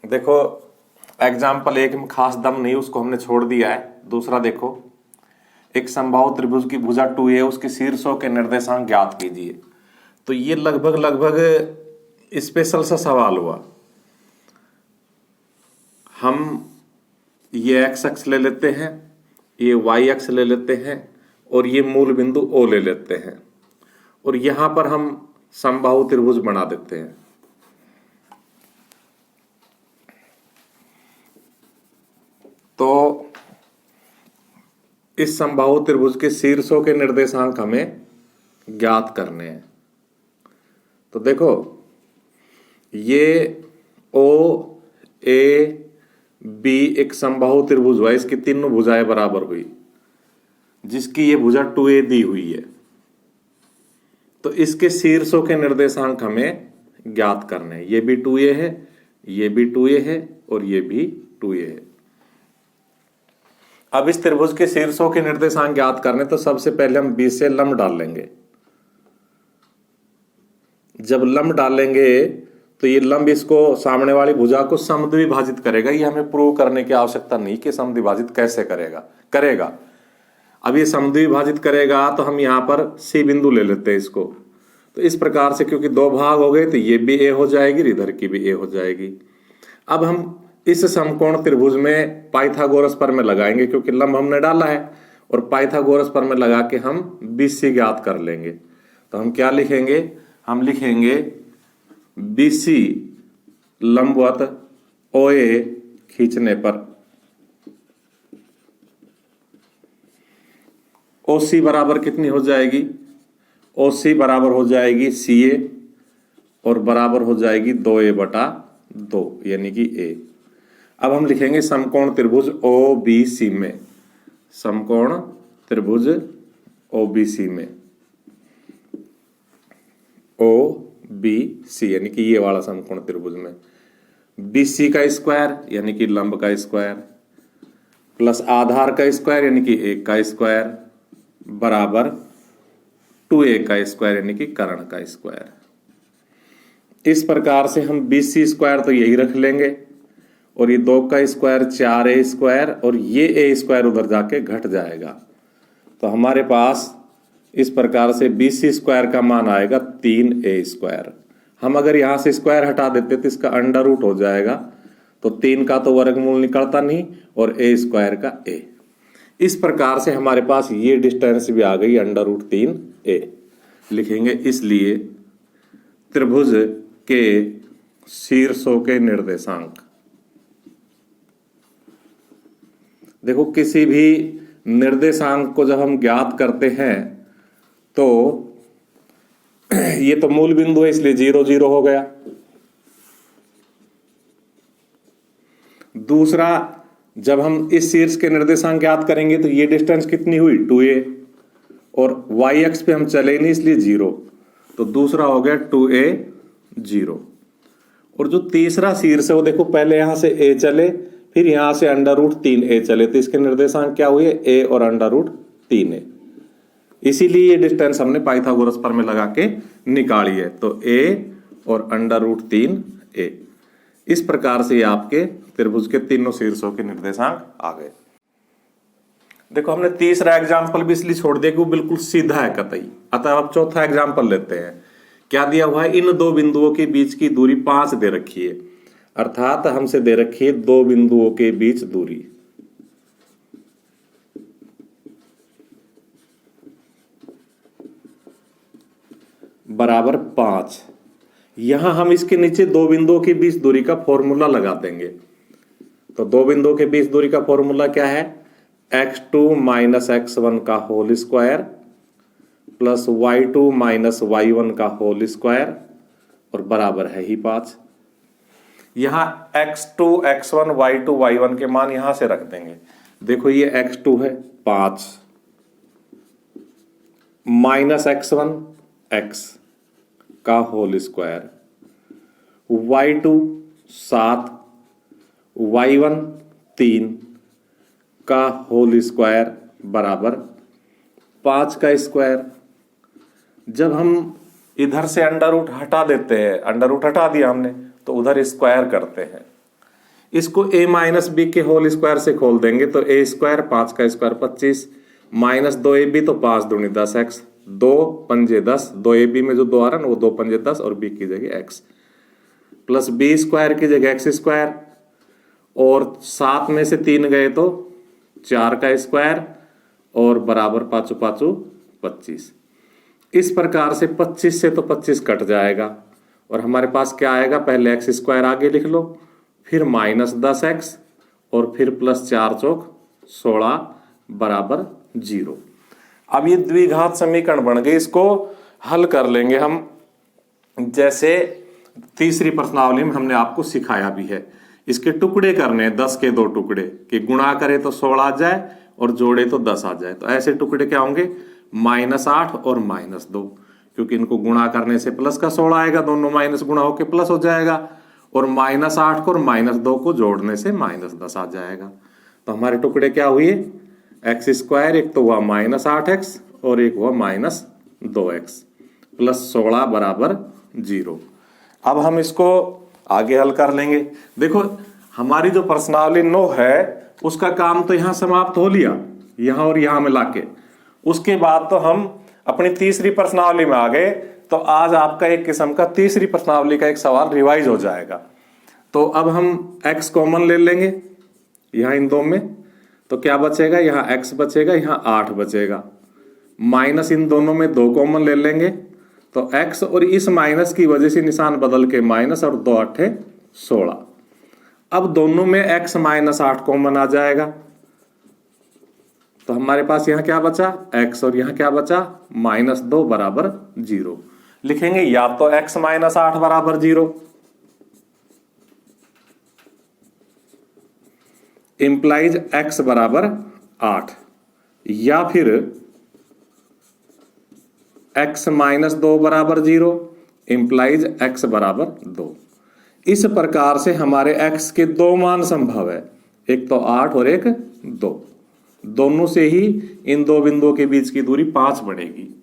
देखो एग्जाम्पल एक में खास दम नहीं, उसको हमने छोड़ दिया है। दूसरा देखो, एक समबाहु त्रिभुज की भुजा 2a, उसके शीर्षों के निर्देशांक ज्ञात कीजिए। तो ये लगभग स्पेशल सा सवाल हुआ। हम ये एक्स अक्ष ले लेते हैं, ये वाई अक्ष ले लेते हैं और ये मूल बिंदु ओ ले लेते हैं और यहां पर हम समबाहु त्रिभुज बना देते हैं। तो इस समबाहु त्रिभुज के शीर्षों के निर्देशांक हमें ज्ञात करने हैं। तो देखो, ये ओ ए बी एक समबाहु त्रिभुज हुआ, इसकी तीनों भुजाएं बराबर हुई, जिसकी ये भुजा 2a दी हुई है। तो इसके शीर्षों के निर्देशांक हमें ज्ञात करने हैं। ये भी 2a है, ये भी 2a है और ये भी 2a है। अब इस त्रिभुज के शीर्षों के निर्देशांक ज्ञात करने, तो सबसे पहले हम b से लंब डाल लेंगे। जब लंब डालेंगे तो ये लंब इसको सामने वाली भुजा को समद्विभाजित करेगा। ये हमें प्रूव करने की आवश्यकता नहीं कि समद्विभाजित कैसे करेगा। अब ये समद्विभाजित करेगा तो हम यहाँ पर C बिंदु ले लेते हैं इसको। तो इस प्रकार से, क्योंकि दो भाग हो गए, तो ये भी A हो जाएगी, इधर की भी A हो जाएगी। अब हम इस समकोण त्रिभुज में पाइथागोरस प्रमेय लगाएंगे, क्योंकि लंब हमने डाला है, और पाइथागोरस प्रमेय लगा के हम BC ज्ञात कर लेंगे। तो हम क्या लिखेंगे? हम लिखेंगे BC लंबवत OA खींचने पर OC बराबर कितनी हो जाएगी? OC बराबर हो जाएगी CA और बराबर हो जाएगी 2a/2, यानी कि A। अब हम लिखेंगे समकोण त्रिभुज OBC में, समकोण त्रिभुज OBC में, OBC यानी कि ये वाला समकोण त्रिभुज में BC का स्क्वायर यानी कि लंब का स्क्वायर प्लस आधार का स्क्वायर यानी कि 1 का स्क्वायर बराबर 2a का स्क्वायर यानी कि कर्ण का स्क्वायर। इस प्रकार से हम BC स्क्वायर तो यही रख लेंगे और ये 2 का स्क्वायर 4a स्क्वायर और ये a स्क्वायर उधर जाके घट जाएगा। तो हमारे पास इस प्रकार से BC स्क्वायर का मान आएगा 3a स्क्वायर। हम अगर यहां से स्क्वायर हटा देते तो इसका अंडर रूट हो जाएगा, तो 3 का तो वर्गमूल निकलता नहीं और a स्क्वायर का a। इस प्रकार से हमारे पास ये डिस्टेंस भी आ गई √3a लिखेंगे। इसलिए त्रिभुज के शीर्षों के निर्देशांक, देखो किसी भी निर्देशांक को जब हम ज्ञात करते हैं तो ये तो मूल बिंदु है, इसलिए 0 0 हो गया। दूसरा, जब हम इस शीर्ष के निर्देशांक ज्ञात करेंगे तो ये डिस्टेंस कितनी हुई? 2a और y अक्ष पे हम चले नहीं, इसलिए 0। तो दूसरा हो गया 2a 0। और जो तीसरा शीर्ष है वो देखो, पहले यहां से a चले, फिर यहां से √3a चले, तो इसके निर्देशांक क्या हुए? a और √3a। इसीलिए ये डिस्टेंस हमने पाइथागोरस प्रमेय लगा के निकाली है। तो a और √3a। इस प्रकार से आपके त्रिभुज के तीनों शीर्षों के निर्देशांक आ गए। देखो, हमने तीसरा एग्जाम्पल भी इसलिए छोड़ दिया कि वो बिल्कुल सीधा है कतई। अतः अब चौथा एग्जाम्पल लेते हैं। क्या दिया हुआ है? इन दो बिंदुओं के बीच की दूरी 5 दे रखी है, अर्थात हमसे दे रखी है दो बिंदुओं के बीच दूरी बराबर 5। यहां हम इसके नीचे दो बिंदुओं के बीच दूरी का फॉर्मूला लगा देंगे। तो दो बिंदुओं के बीच दूरी का फॉर्मूला क्या है? x2 - x1 का whole square plus y2 - y1 का होल स्क्वायर और बराबर है ही 5। यहां x2 x1 y2 y1 के मान यहां से रख देंगे। देखो, ये x2 है 5 माइनस x1 x का होल स्क्वायर, y2 7 y1 3 का होल स्क्वायर बराबर 5 का स्क्वायर। जब हम इधर से अंडर रूट हटा देते हैं, अंडर रूट हटा दिया हमने, तो उधर स्क्वायर करते हैं। इसको a माइनस बी के होल स्क्वायर से खोल देंगे तो a स्क्वायर, 5 का स्क्वायर 25, माइनस 2ab तो 5 दूनी 10x, 2 पंजे 10, 2ab में जो 2 आ रहा है ना वो 2 पंजे 10 और b की जगह x, प्लस b स्क्वायर की जगह x स्क्वायर, और 7 में से 3 गए तो 4 का स्क्वायर और बराबर 5 5 25। इस प्रकार से 25 से तो 25 कट जाएगा और हमारे पास क्या आएगा, पहले x स्क्वायर आगे लिख लो, फिर माइनस 10x और फिर प्लस 4 चौक 16 बराबर 0। अब ये द्विघात समीकरण बन गए, इसको हल कर लेंगे हम, जैसे तीसरी प्रश्नावली में हमने आपको सिखाया भी है। इसके टुकड़े करने हैं, 10 के 2 टुकड़े, कि गुणा करे तो 16 आ जाए और जोड़े तो 10 आ जाए। तो ऐसे टुकड़े क्या होंगे, -8 और -2, क्योंकि इनको गुणा करने से प्लस का 16 आएगा, दोनों माइनस गुणा होके प्लस हो जाएगा, और -8 को और -2 को जोड़ने से -10 आ जाएगा। तो हमारे टुकड़े क्या हुए, x स्क्वायर, एक तो हुआ -8x और एक हुआ -2x, प्लस 16 बराबर 0। अब हम इसको आगे हल कर लेंगे। देखो हमारी जो प्रश्नावली 9 है उसका काम तो यहां समाप्त हो लिया, यहां और यहां मिला के। उसके बाद तो हम अपनी तीसरी प्रश्नावली में आ गए, तो आज आपका एक किस्म का तीसरी प्रश्नावली का एक सवाल रिवाइज हो जाएगा। तो अब हम x कॉमन ले लेंगे यहां इन दो में, तो क्या बचेगा, यहाँ x बचेगा, यहाँ 8 बचेगा, माइनस इन दोनों में 2 कॉमन ले लेंगे, तो x और इस माइनस की वजह से निशान बदल के माइनस, और 2 8 16। अब दोनों में x -8 कॉमन आ जाएगा, तो हमारे पास यहाँ क्या बचा, x, और यहाँ क्या बचा, -2 बराबर 0। लिखेंगे या तो x -8 बराबर 0, इंप्लाइज x बराबर 8, या फिर x -2 बराबर 0, इंप्लाइज x बराबर 2। इस प्रकार से हमारे x के 2 मान संभव है, एक तो 8 और एक 2, दोनों से ही इन दो बिंदुओं के बीच की दूरी 5 बनेगी।